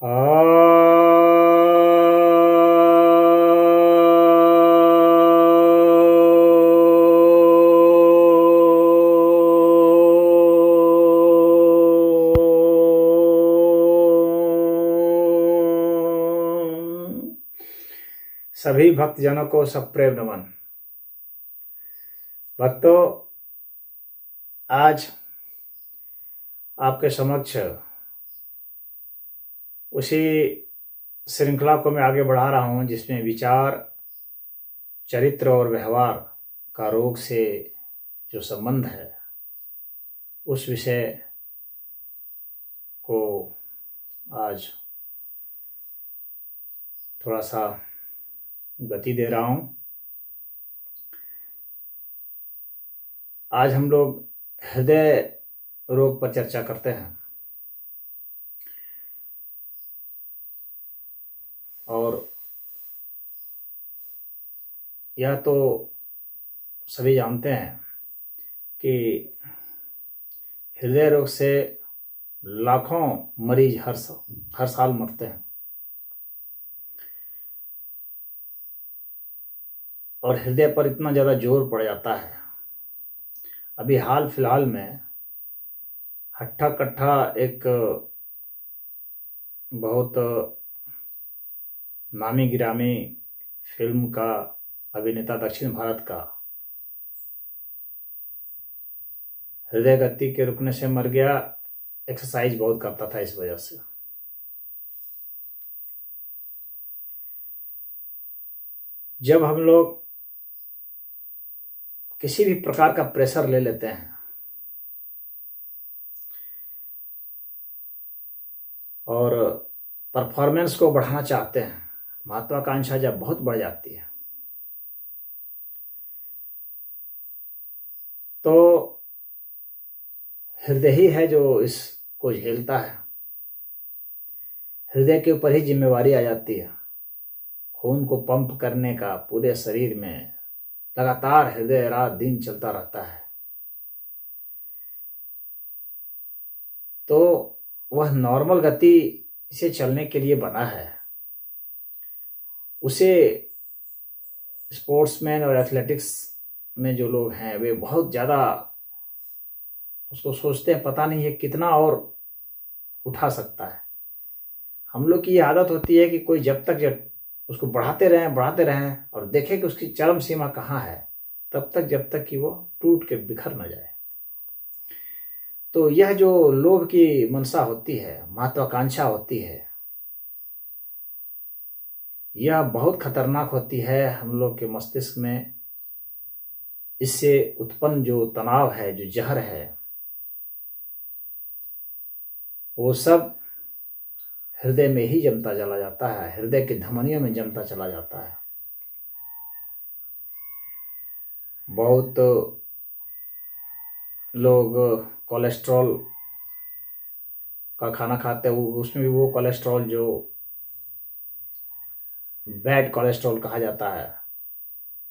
सभी भक्तजनों को सप्रेम नमन। भक्तों, आज आपके समक्ष उसी श्रृंखला को मैं आगे बढ़ा रहा हूं जिसमें विचार, चरित्र और व्यवहार का रोग से जो संबंध है, उस विषय को आज थोड़ा सा गति दे रहा हूं। आज हम लोग हृदय रोग पर चर्चा करते हैं और यह तो सभी जानते हैं कि हृदय रोग से लाखों मरीज हर साल मरते हैं और हृदय पर इतना ज़्यादा जोर पड़ जाता है। अभी हाल फिलहाल में हट्टा कट्टा एक बहुत नामी गिरामी फिल्म का अभिनेता दक्षिण भारत का हृदय गति के रुकने से मर गया। एक्सरसाइज बहुत करता था इस वजह से। जब हम लोग किसी भी प्रकार का प्रेशर ले लेते हैं और परफॉर्मेंस को बढ़ाना चाहते हैं, महत्वाकांक्षा जब बहुत बढ़ जाती है तो हृदय ही है जो इसको झेलता है। हृदय के ऊपर ही जिम्मेवारी आ जाती है खून को पंप करने का। पूरे शरीर में लगातार हृदय रात दिन चलता रहता है, तो वह नॉर्मल गति से चलने के लिए बना है। उसे स्पोर्ट्समैन और एथलेटिक्स में जो लोग हैं वे बहुत ज़्यादा उसको सोचते हैं, पता नहीं है कितना और उठा सकता है। हम लोग की ये आदत होती है कि कोई जब उसको बढ़ाते रहें और देखें कि उसकी चरम सीमा कहाँ है, तब तक जब तक कि वो टूट के बिखर न जाए। तो यह जो लोभ की मनसा होती है, महत्वाकांक्षा होती है, यह बहुत खतरनाक होती है हम लोग के मस्तिष्क में। इससे उत्पन्न जो तनाव है, जो जहर है, वो सब हृदय में ही जमता चला जाता है, हृदय की धमनियों में जमता चला जाता है। बहुत लोग कोलेस्ट्रॉल का खाना खाते हैं, उसमें भी वो कोलेस्ट्रॉल जो बैड कोलेस्ट्रॉल कहा जाता है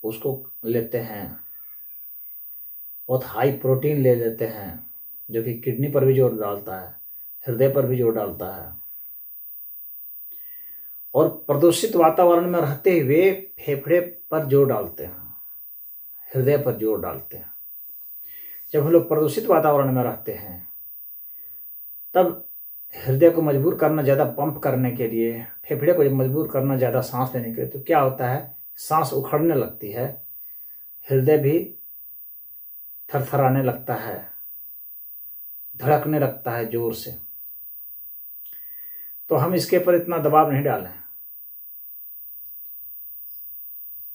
उसको लेते हैं। बहुत हाई प्रोटीन ले लेते हैं जो कि किडनी पर भी जोर डालता है, हृदय पर भी जोर डालता है। और प्रदूषित वातावरण में रहते हुए फेफड़े पर जोर डालते हैं, हृदय पर जोर डालते हैं। जब हम लोग प्रदूषित वातावरण में रहते हैं तब हृदय को मजबूर करना ज़्यादा पंप करने के लिए, फेफड़े को मजबूर करना ज़्यादा सांस लेने के लिए, तो क्या होता है, सांस उखड़ने लगती है, हृदय भी थरथराने लगता है, धड़कने लगता है जोर से। तो हम इसके ऊपर इतना दबाव नहीं डालें।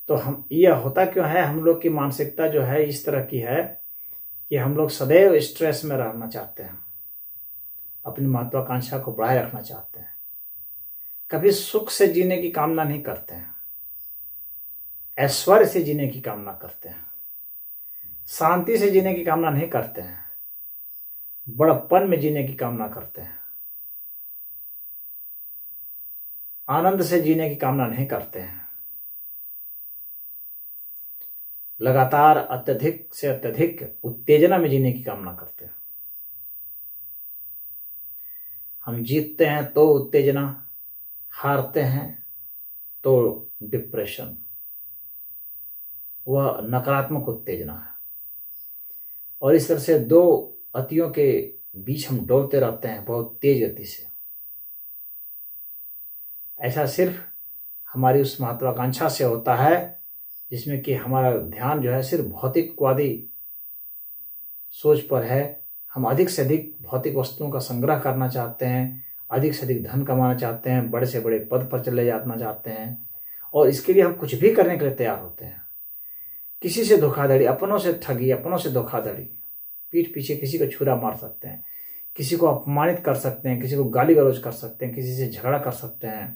तो हम यह होता क्यों है, हम लोग की मानसिकता जो है इस तरह की है कि हम लोग सदैव स्ट्रेस में रहना चाहते हैं, अपनी महत्वाकांक्षा को बढ़ाए रखना चाहते हैं, कभी सुख से जीने की कामना नहीं करते हैं, ऐश्वर्य से जीने की कामना करते हैं, शांति से जीने की कामना नहीं करते हैं, बड़प्पन में जीने की कामना करते हैं, आनंद से जीने की कामना नहीं करते हैं। लगातार अत्यधिक से अत्यधिक उत्तेजना में जीने की कामना करते हैं। हम जीतते हैं तो उत्तेजना, हारते हैं तो डिप्रेशन, वह नकारात्मक उत्तेजना है। और इस तरह से दो अतियों के बीच हम डोलते रहते हैं बहुत तेज गति से। ऐसा सिर्फ हमारी उस महत्वाकांक्षा से होता है जिसमें कि हमारा ध्यान जो है सिर्फ भौतिकवादी सोच पर है। हम अधिक से अधिक भौतिक वस्तुओं का संग्रह करना चाहते हैं, अधिक से अधिक धन कमाना चाहते हैं, बड़े से बड़े पद पर चले जाना चाहते हैं, और इसके लिए हम कुछ भी करने के लिए तैयार होते हैं। किसी से धोखाधड़ी, अपनों से ठगी, अपनों से धोखाधड़ी, पीठ पीछे किसी को छुरा मार सकते हैं, किसी को अपमानित कर सकते हैं, किसी को गाली गलौज कर सकते हैं, किसी से झगड़ा कर सकते हैं,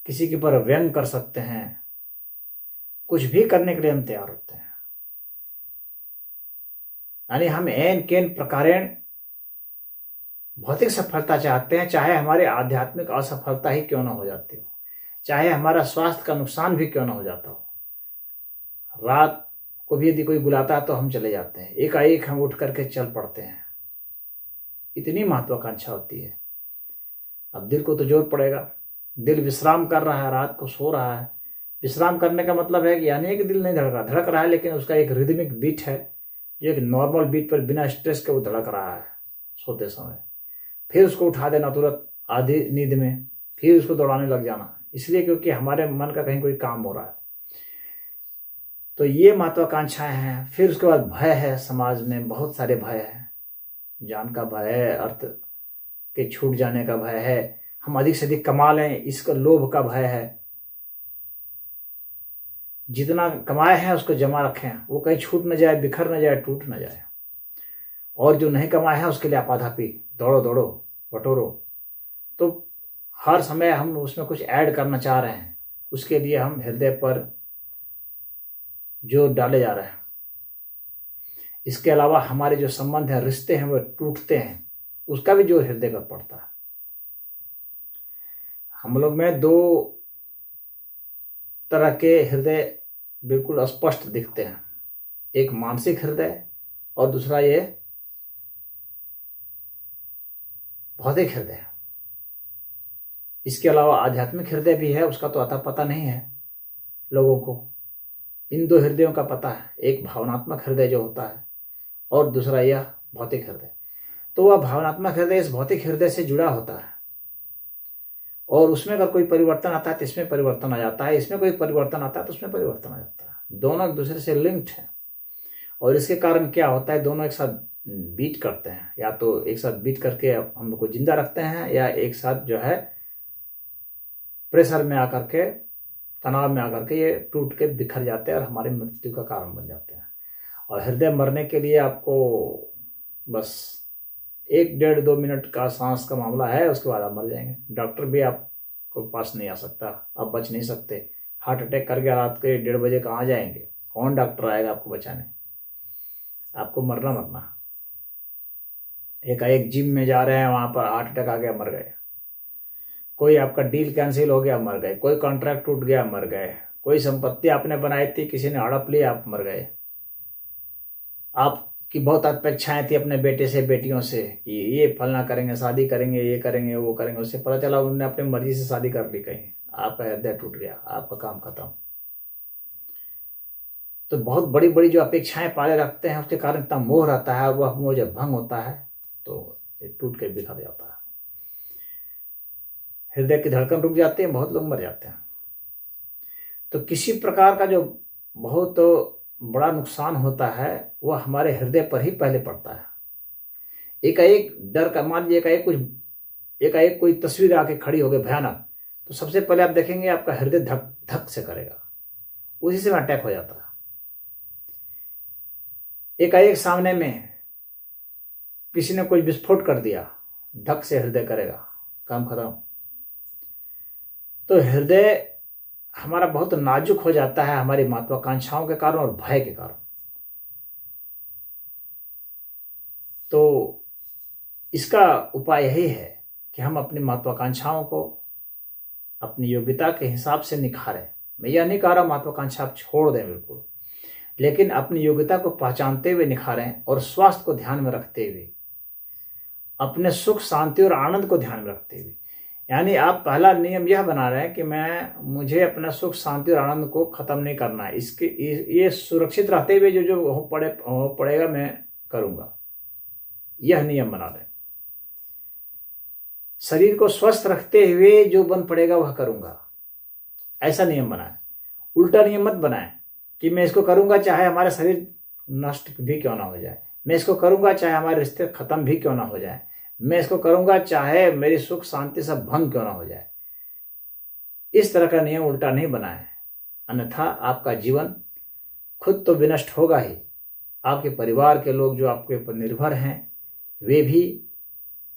किसी के ऊपर व्यंग कर सकते हैं। कुछ भी करने के लिए हम तैयार होते हैं। यानी हम एन केन प्रकारेण भौतिक सफलता चाहते हैं, चाहे हमारी आध्यात्मिक असफलता ही क्यों ना हो जाती हो, चाहे हमारा स्वास्थ्य का नुकसान भी क्यों ना हो जाता हो। रात को भी यदि कोई बुलाता है तो हम चले जाते हैं, एकाएक हम उठ करके चल पड़ते हैं। इतनी महत्वाकांक्षा होती है। अब दिल को तो जोर पड़ेगा, दिल विश्राम कर रहा है, रात को सो रहा है। विश्राम करने का मतलब है कि यानी कि दिल नहीं धड़क रहा है, लेकिन उसका एक रिदमिक बीट है जो एक नॉर्मल बीट पर बिना स्ट्रेस के वो धड़क रहा है सोते समय। फिर उसको उठा देना तुरंत आधी नींद में, फिर उसको दौड़ाने लग जाना, इसलिए क्योंकि हमारे मन का कहीं कोई काम हो रहा है। तो ये महत्वाकांक्षाएं हैं। फिर उसके बाद भय है, समाज में बहुत सारे भय हैं। जान का भय है, अर्थ के छूट जाने का भय है, हम अधिक से अधिक कमा लें इसका लोभ का भय है, जितना कमाए हैं उसको जमा रखें, वो कहीं छूट न जाए, बिखर न जाए, टूट न जाए। और जो नहीं कमाए हैं उसके लिए आपाधापी दौड़ो दौड़ो बटोरो। तो हर समय हम उसमें कुछ ऐड करना चाह रहे हैं, उसके लिए हम हृदय पर जोर डाले जा रहे हैं। इसके अलावा हमारे जो संबंध हैं, रिश्ते हैं, वो टूटते हैं, उसका भी जोर हृदय पर पड़ता है। हम लोग में दो तरह के हृदय बिल्कुल स्पष्ट दिखते हैं, एक मानसिक हृदय और दूसरा ये भौतिक हृदय। इसके अलावा आध्यात्मिक हृदय भी है, उसका तो अता पता नहीं है लोगों को। इन दो हृदयों का पता है, एक भावनात्मक हृदय जो होता है और दूसरा यह भौतिक हृदय। तो वह भावनात्मक हृदय इस भौतिक हृदय से जुड़ा होता है, और उसमें अगर कोई परिवर्तन आता है तो इसमें परिवर्तन आ जाता है, इसमें कोई परिवर्तन आता है तो उसमें परिवर्तन आ जाता है। दोनों एक दूसरे से लिंक्ड हैं, और इसके कारण क्या होता है, दोनों एक साथ बीट करते हैं, या तो एक साथ बीट करके हम लोग को जिंदा रखते हैं, या एक साथ जो है प्रेशर में आकर के, तनाव में आकर के ये टूट के बिखर जाते हैं और हमारी मृत्यु का कारण बन जाते हैं। और हृदय मरने के लिए आपको बस 1-1.5-2 मिनट का सांस का मामला है, उसके बाद आप मर जाएंगे। डॉक्टर भी आपको पास नहीं आ सकता, आप बच नहीं सकते। हार्ट अटैक करके रात के 1:30 बजे कहाँ जाएंगे, कौन डॉक्टर आएगा आपको बचाने? आपको मरना मरना। एकाएक जिम में जा रहे हैं, वहाँ पर हार्ट अटैक आ गया, मर गए। कोई आपका डील कैंसिल हो गया, मर गए। कोई कॉन्ट्रैक्ट टूट गया, मर गए। कोई संपत्ति आपने बनाई थी, किसी ने हड़प ली, आप मर गए। आपकी बहुत अपेक्षाएं थी अपने बेटे से, बेटियों से कि ये फलना करेंगे, शादी करेंगे, ये करेंगे, वो करेंगे। उससे पता चला उन्होंने अपनी मर्जी से शादी कर ली कहीं, आपका हृदय टूट गया, आपका काम खत्म। तो बहुत बड़ी बड़ी जो अपेक्षाएं पाले रखते हैं, उसके कारण इतना मोह रहता है, और वह मोह जब भंग होता है तो टूट के बिखर जाता है। हृदय की धड़कन रुक जाती है, बहुत लोग मर जाते हैं। तो किसी प्रकार का जो बहुत बड़ा नुकसान होता है वह हमारे हृदय पर ही पहले पड़ता है। एकाएक डर का, मान लीजिए एकाएक कोई तस्वीर आके खड़ी हो गई भयानक, तो सबसे पहले आप देखेंगे आपका हृदय धक धक से करेगा, उसी से अटैक हो जाता है। एकाएक सामने में किसी ने कोई विस्फोट कर दिया, धक से हृदय करेगा, काम खत्म। तो हृदय हमारा बहुत नाजुक हो जाता है हमारी महत्वाकांक्षाओं के कारण और भय के कारण। तो इसका उपाय यही है कि हम अपनी महत्वाकांक्षाओं को अपनी योग्यता के हिसाब से निखारें। मैं यह नहीं कह रहा महत्वाकांक्षा आप छोड़ दें बिल्कुल, लेकिन अपनी योग्यता को पहचानते हुए निखारें, और स्वास्थ्य को ध्यान में रखते हुए, अपने सुख शांति और आनंद को ध्यान में रखते हुए। यानी आप पहला नियम यह बना रहे हैं कि मुझे अपना सुख शांति और आनंद को खत्म नहीं करना है, इसके ये सुरक्षित रहते हुए जो जो हो पड़ेगा मैं करूंगा, यह नियम बना रहे हैं। शरीर को स्वस्थ रखते हुए जो बन पड़ेगा वह करूंगा, ऐसा नियम बनाए। उल्टा नियम मत बनाए कि मैं इसको करूंगा चाहे हमारा शरीर नष्ट भी क्यों ना हो जाए, मैं इसको करूंगा चाहे हमारे रिश्ते खत्म भी क्यों ना हो जाए, मैं इसको करूंगा चाहे मेरी सुख शांति सब भंग क्यों ना हो जाए। इस तरह का नियम उल्टा नहीं बनाए, अन्यथा आपका जीवन खुद तो विनष्ट होगा ही, आपके परिवार के लोग जो आपके ऊपर निर्भर हैं वे भी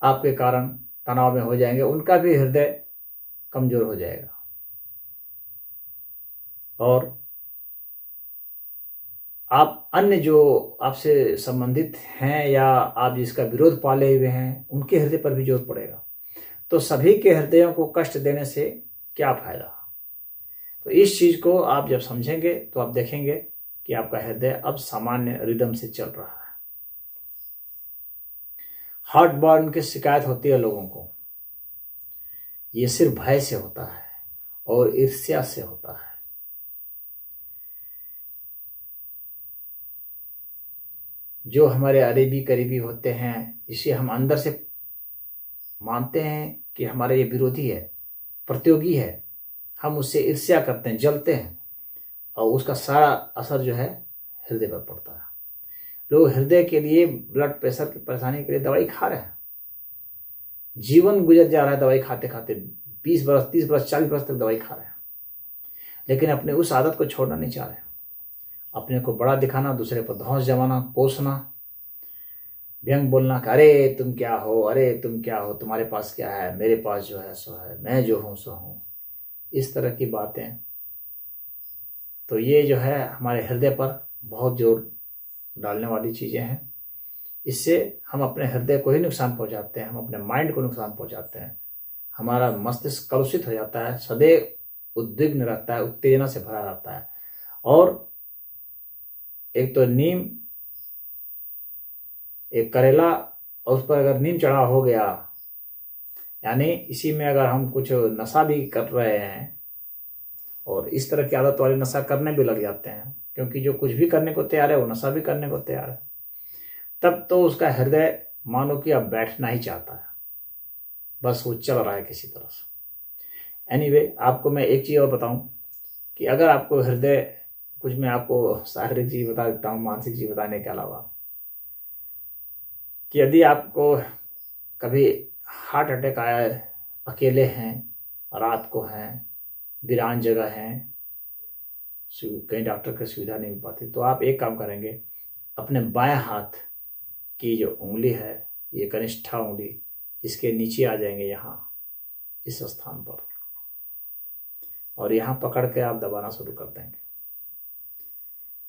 आपके कारण तनाव में हो जाएंगे, उनका भी हृदय कमजोर हो जाएगा। और आप अन्य जो आपसे संबंधित हैं या आप जिसका विरोध पाले हुए हैं उनके हृदय पर भी जोर पड़ेगा, तो सभी के हृदयों को कष्ट देने से क्या फायदा। तो इस चीज को आप जब समझेंगे तो आप देखेंगे कि आपका हृदय अब सामान्य रिदम से चल रहा है। हार्ट बर्न की शिकायत होती है लोगों को, ये सिर्फ भय से होता है और ईर्ष्या से होता है। जो हमारे करीबी करीबी होते हैं, जिसे हम अंदर से मानते हैं कि हमारा ये विरोधी है, प्रतियोगी है, हम उससे ईर्ष्या करते हैं, जलते हैं, और उसका सारा असर जो है हृदय पर पड़ता है। लोग हृदय के लिए, ब्लड प्रेशर की परेशानी के लिए दवाई खा रहे हैं, जीवन गुजर जा रहा है दवाई खाते खाते, 20 बरस 30 बरस 40 बरस तक दवाई खा रहे हैं, लेकिन अपने उस आदत को छोड़ना नहीं चाह रहे। अपने को बड़ा दिखाना, दूसरे पर धौंस जमाना, कोसना, व्यंग बोलना कि अरे तुम क्या हो, अरे तुम क्या हो, तुम्हारे पास क्या है, मेरे पास जो है सो है, मैं जो हूं सो हूं, इस तरह की बातें। तो ये जो है हमारे हृदय पर बहुत जोर डालने वाली चीजें हैं। इससे हम अपने हृदय को ही नुकसान पहुंचाते हैं, हम अपने माइंड को नुकसान पहुंचाते हैं, हमारा मस्तिष्क कलुषित हो जाता है, सदैव उद्विग्न रहता है, उत्तेजना से भरा रहता है। और एक तो नीम, एक करेला, और उस पर अगर नीम चढ़ा हो गया, यानी इसी में अगर हम कुछ नशा भी कर रहे हैं और इस तरह की आदत वाली नशा करने भी लग जाते हैं, क्योंकि जो कुछ भी करने को तैयार है वो नशा भी करने को तैयार है, तब तो उसका हृदय मानो कि अब बैठना ही चाहता है, बस वो चल रहा है किसी तरह से। एनीवे, आपको मैं एक चीज़ और बताऊं कि अगर आपको हृदय, कुछ मैं आपको शारीरिक चीज़ बता देता हूँ मानसिक चीज़ बताने के अलावा, कि यदि आपको कभी हार्ट अटैक आया है, अकेले हैं, रात को हैं, वीरान जगह हैं, कहीं डॉक्टर की सुविधा नहीं मिल पाती, तो आप एक काम करेंगे, अपने बाएं हाथ की जो उंगली है, ये कनिष्ठा उंगली, इसके नीचे आ जाएंगे, यहाँ इस स्थान पर, और यहाँ पकड़ के आप दबाना शुरू कर देंगे।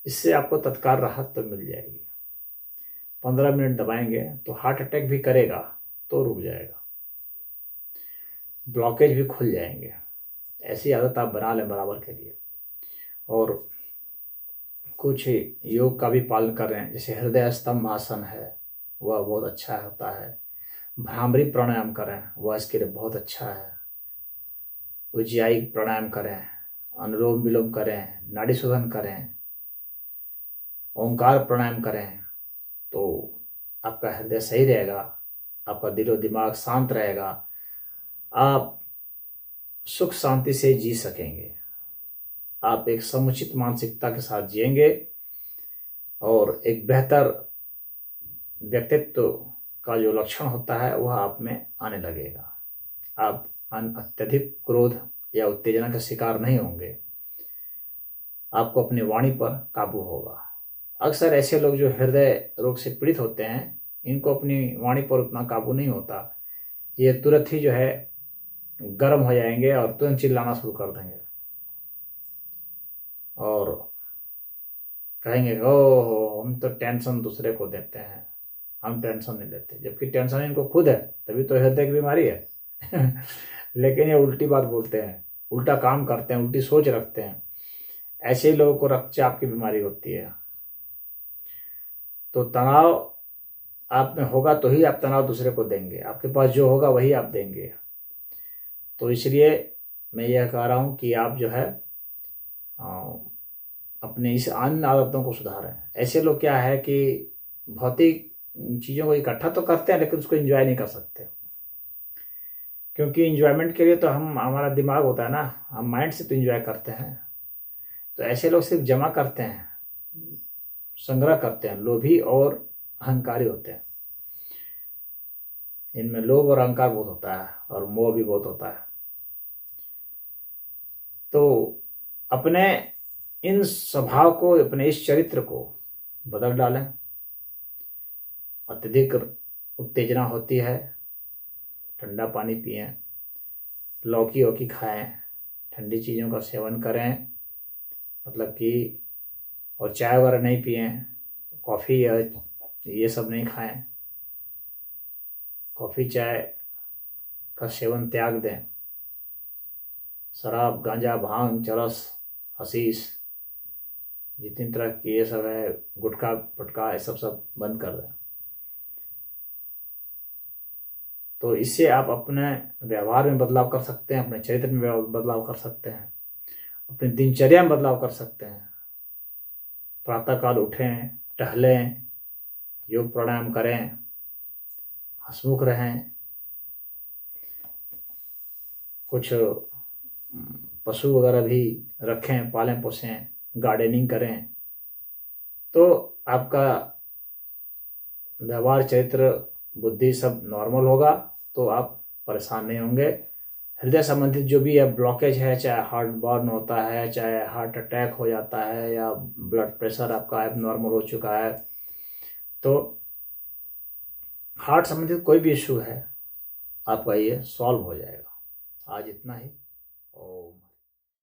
इससे आपको तत्काल राहत तो मिल जाएगी। 15 मिनट दबाएंगे तो हार्ट अटैक भी करेगा तो रुक जाएगा, ब्लॉकेज भी खुल जाएंगे। ऐसी आदत आप बना लें बराबर के लिए। और कुछ योग का भी पालन कर रहे हैं, जैसे हृदय स्तंभ आसन है, वह बहुत अच्छा होता है। भ्रामरी प्राणायाम करें, वह इसके लिए बहुत अच्छा है। उज्जाई प्राणायाम करें, अनुलोम विलोम करें, नाड़ी शोधन करें, ओंकार प्राणायाम करें, तो आपका हृदय सही रहेगा, आपका दिलो दिमाग शांत रहेगा, आप सुख शांति से जी सकेंगे, आप एक समुचित मानसिकता के साथ जिएंगे और एक बेहतर व्यक्तित्व का जो लक्षण होता है वह आप में आने लगेगा। आप अत्यधिक क्रोध या उत्तेजना का शिकार नहीं होंगे, आपको अपनी वाणी पर काबू होगा। अक्सर ऐसे लोग जो हृदय रोग से पीड़ित होते हैं, इनको अपनी वाणी पर उतना काबू नहीं होता, ये तुरंत ही जो है गर्म हो जाएंगे और तुरंत चिल्लाना शुरू कर देंगे और कहेंगे ओह हम तो टेंशन दूसरे को देते हैं, हम टेंशन नहीं लेते, जबकि टेंशन इनको खुद है, तभी तो हृदय की बीमारी है। लेकिन ये उल्टी बात बोलते हैं, उल्टा काम करते हैं, उल्टी सोच रखते हैं। ऐसे ही लोगों को रक्तचाप की बीमारी होती है। तो तनाव आप में होगा तो ही आप तनाव दूसरे को देंगे, आपके पास जो होगा वही आप देंगे। तो इसलिए मैं यह कह रहा हूँ कि आप जो है अपने इस अन्य आदतों को सुधारें। ऐसे लोग क्या है कि भौतिक चीज़ों को इकट्ठा तो करते हैं लेकिन उसको एंजॉय नहीं कर सकते, क्योंकि एंजॉयमेंट के लिए तो हमारा दिमाग होता है ना, हम माइंड से तो एंजॉय करते हैं। तो ऐसे लोग सिर्फ जमा करते हैं, संग्रह करते हैं, लोभी और अहंकारी होते हैं। इनमें लोभ और अहंकार बहुत होता है और मोह भी बहुत होता है। तो अपने इन स्वभाव को, अपने इस चरित्र को बदल डालें। अत्यधिक उत्तेजना होती है, ठंडा पानी पिएं, लौकी वौकी खाएं, ठंडी चीज़ों का सेवन करें, मतलब कि, और चाय वगैरह नहीं पिएं, कॉफ़ी या ये सब नहीं खाएं, कॉफ़ी चाय का सेवन त्याग दें। शराब, गांजा, भांग, चरस, हशीश, जितनी तरह की ये सब है, गुटखा पटका, ये सब बंद कर दें। तो इससे आप अपने व्यवहार में बदलाव कर सकते हैं, अपने चरित्र में बदलाव कर सकते हैं, अपनी दिनचर्या में बदलाव कर सकते हैं। प्रातःकाल उठें, टहलें, योग प्राणायाम करें, हंसमुख रहें, कुछ पशु वगैरह भी रखें, पालें पोसें, गार्डनिंग करें, तो आपका व्यवहार, चरित्र, बुद्धि सब नॉर्मल होगा, तो आप परेशान नहीं होंगे। हृदय संबंधित जो भी है ब्लॉकेज है, चाहे हार्ट बर्न होता है, चाहे हार्ट अटैक हो जाता है, या ब्लड प्रेशर आपका एब नॉर्मल हो चुका है, तो हार्ट संबंधित कोई भी इशू है आपका ये सॉल्व हो जाएगा। आज इतना ही।